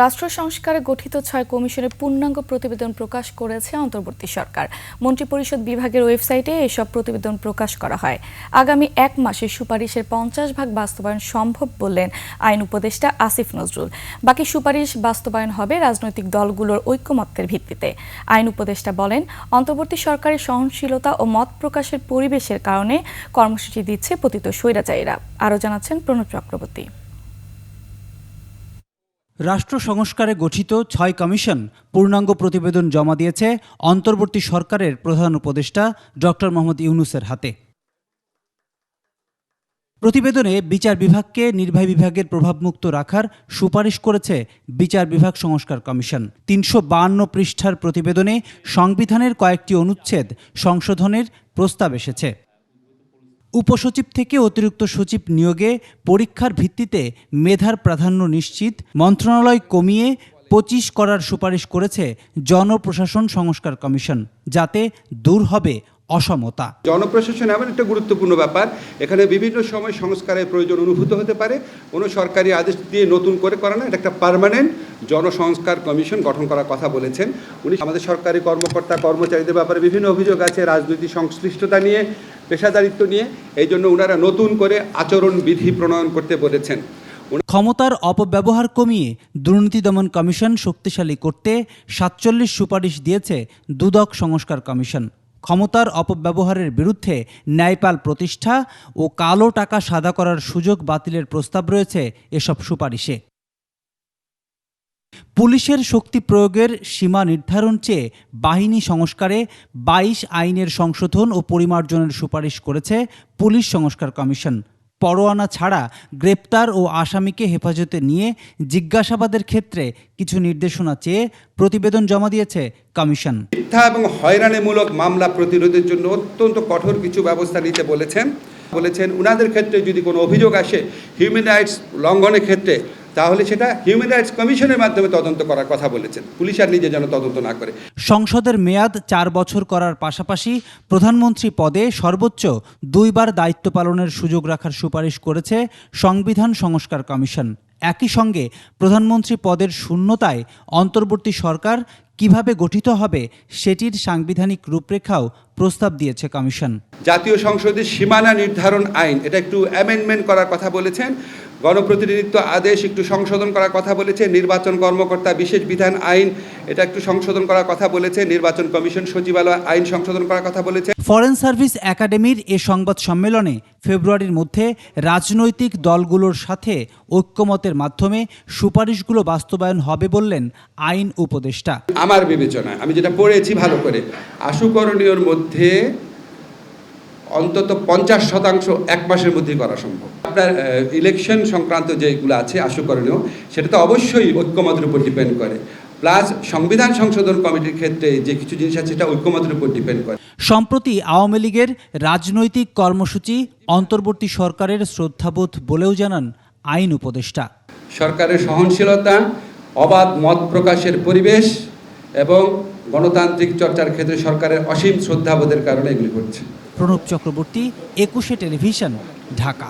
রাষ্ট্র সংস্কারে গঠিত ৬ কমিশনের পূর্ণাঙ্গ প্রতিবেদন প্রকাশ করেছে অন্তর্বর্তী সরকার। মন্ত্রিপরিষদ বিভাগের ওয়েবসাইটে এসব প্রতিবেদন প্রকাশ করা হয়। আগামী ১ মাসে সুপারিশের ৫০% বাস্তবায়ন সম্ভব বললেন আইন উপদেষ্টা আসিফ নজরুল। বাকি সুপারিশ বাস্তবায়ন হবে রাজনৈতিক দলগুলোর ঐকমত্যের ভিত্তিতে। আইন উপদেষ্টা বলেন, অন্তর্বর্তী সরকারের সহনশীলতা ও মত প্রকাশের পরিবেশের কারণে কর্মসূচি দিচ্ছে পতিত স্বৈরাচারীরা। আরও জানাচ্ছেন প্রণব চক্রবর্তী। রাষ্ট্র সংস্কারে গঠিত ৬ কমিশন পূর্ণাঙ্গ প্রতিবেদন জমা দিয়েছে অন্তর্বর্তী সরকারের প্রধান উপদেষ্টা ডক্টর মোহাম্মদ ইউনূসের হাতে। প্রতিবেদনে বিচার বিভাগকে নির্বাহী বিভাগের প্রভাবমুক্ত রাখার সুপারিশ করেছে বিচার বিভাগ সংস্কার কমিশন। ৩৫২ পৃষ্ঠার প্রতিবেদনে সংবিধানের কয়েকটি অনুচ্ছেদ সংশোধনের প্রস্তাব এসেছে। উপসচিব থেকে অতিরিক্ত সচিব নিয়োগে পরীক্ষার ভিত্তিতে মেধার প্রাধান্য নিশ্চিত, মন্ত্রণালয় কমিয়ে ২৫ করার সুপারিশ করেছে জনপ্রশাসন সংস্কার কমিশন, যাতে দূর হবে অসমতা। জনপ্রশাসন এমন একটা গুরুত্বপূর্ণ ব্যাপার, এখানে বিভিন্ন সময় সংস্কারের প্রয়োজন অনুভূত হতে পারে। কোনো সরকারি আদেশ দিয়ে নতুন করে না, এটা একটা পার্মানেন্ট জনসংস্কার কমিশন গঠন করার কথা বলেছেন উনি। আমাদের সরকারি কর্মকর্তা কর্মচারীদের ব্যাপারে বিভিন্ন অভিযোগ আছে, রাজনৈতিক সংশ্লিষ্টতা নিয়ে, পেশাদারিত্ব নিয়ে। এই জন্য ওনারা নতুন করে আচরণ বিধি প্রণয়ন করতে বলেছেন। ক্ষমতার অপব্যবহার কমিয়ে দুর্নীতি দমন কমিশন শক্তিশালী করতে ৪৭ সুপারিশ দিয়েছে দুদক সংস্কার কমিশন। ক্ষমতার অপব্যবহারের বিরুদ্ধে ন্যায়পাল প্রতিষ্ঠা ও কালো টাকা সাদা করার সুযোগ বাতিলের প্রস্তাব রয়েছে এসব সুপারিশে। পুলিশের শক্তি প্রয়োগের সীমা নির্ধারণ চেয়ে বাহিনী সংস্কারে ২২ আইনের সংশোধন ও পরিমার্জনের সুপারিশ করেছে পুলিশ সংস্কার কমিশন। পরোয়ানা ছাড়া গ্রেপ্তার ও আসামিকে হেফাজতে নিয়ে জিজ্ঞাসাবাদের ক্ষেত্রে কিছু নির্দেশনা চেয়ে প্রতিবেদন জমা দিয়েছে কমিশন। মিথ্যা এবং হয়রানিমূলক মামলা প্রতিরোধের জন্য অত্যন্ত কঠোর কিছু ব্যবস্থা নিতে বলেছেন উনাদের ক্ষেত্রে যদি কোনো অভিযোগ আসে হিউম্যান রাইটস লঙ্ঘনের ক্ষেত্রে, তাহলে সেটা হিউম্যান রাইটস কমিশনের মাধ্যমে তদন্ত করার কথা বলেছেন। পুলিশ আর নিজে যেন তদন্ত না করে। সংসদের মেয়াদ ৪ বছর করার পাশাপাশি প্রধানমন্ত্রী পদে সর্বোচ্চ ২ বার দায়িত্ব পালনের সুযোগ রাখার সুপারিশ করেছে সংবিধান সংস্কার কমিশন। একই সঙ্গে প্রধানমন্ত্রী পদের শূন্যতায় অন্তর্বর্তী সরকার কিভাবে গঠিত হবে সেটির সাংবিধানিক রূপরেখাও প্রস্তাব দিয়েছে কমিশন। জাতীয় সংসদের সীমানা নির্ধারণ আইন, এটা একটু অ্যামেন্ডমেন্ট করার কথা বলেছেন। গণপ্রতিনিধিত্ব আদেশ একটু সংশোধন করার কথা বলেছে। নির্বাচন কর্মকর্তা বিশেষ বিধান আইন, এটা একটু সংশোধন করার কথা বলেছে। নির্বাচন কমিশন সচিবালয় আইন সংশোধন করার কথা বলেছে। ফরেন সার্ভিস একাডেমির এ সংবাদ সম্মেলনে ফেব্রুয়ারির মধ্যে রাজনৈতিক দলগুলোর সাথে ঐক্যমতের মাধ্যমে সুপারিশগুলো বাস্তবায়ন হবে বললেন আইন উপদেষ্টা। আমার বিবেচনায়, আমি যেটা পড়েছি ভালো করে, আশুকরণীয়র মধ্যে অন্তত ৫০% ১ মাসের মধ্যে করা সম্ভব। আপনার ইলেকশন সংক্রান্ত যেগুলো আছে আশুকরণীয়, সেটা তো অবশ্যই ঐক্যমতের উপর ডিপেন্ড করে। প্লাস সংবিধান সংশোধন কমিটির ক্ষেত্রে যে কিছু জিনিস আছে সেটা ঐক্যমতের উপর ডিপেন্ড করে। সম্প্রতি আওয়ামী লীগের রাজনৈতিক কর্মসূচি অন্তর্বর্তী সরকারের শ্রদ্ধাবোধ বলেও জানান আইন উপদেষ্টা। সরকারের সহনশীলতা, অবাধ মত প্রকাশের পরিবেশ এবং গণতান্ত্রিক চর্চার ক্ষেত্রে সরকারের অসীম শ্রদ্ধাবোধের কারণে এগুলি ঘটছে। প্রণব চক্রবর্তী, ২১ টেলিভিশন, ঢাকা।